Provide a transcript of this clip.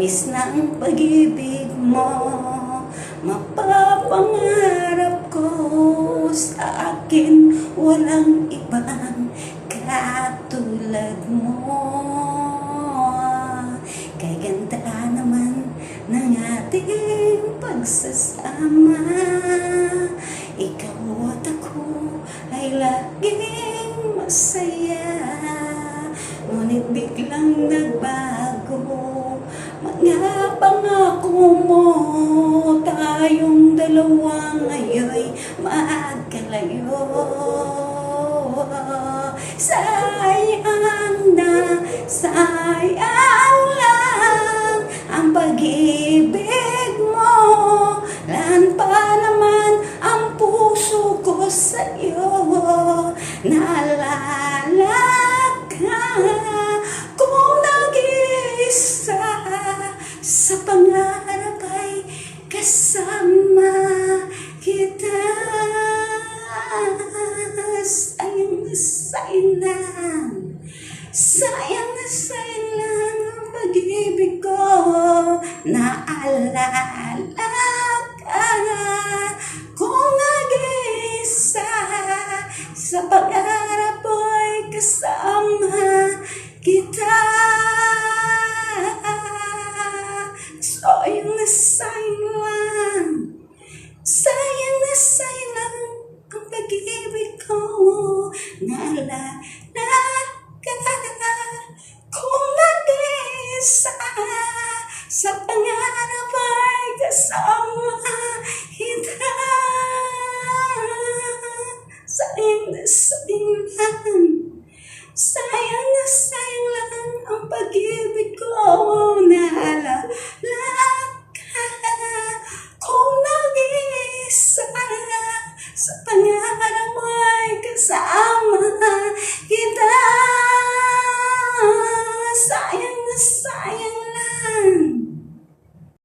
tamis ng pag-ibig mo. Mapapangarap ko sa akin walang ibang katulad mo. Kay ganda naman ng ating pagsasama, ikaw at ako ay laging masaya. Ngunit biglang nagbago mga pangako mo, tayong dalawa ngayon magkalayo. Sayang na, sayang lang ang pag-ibig mo. Lan pa naman ang puso ko sa'yo. Naalala ka kung nag-iisa sa pangarap ay kasama kita. Sayang na sayang lang ang pag-ibig ko. Naalala ka kung nag-iisa sa pangarap ay kasama kita. Sayang na sayang lang, sayang na sayang lang ang pag-ibig ko. Naalala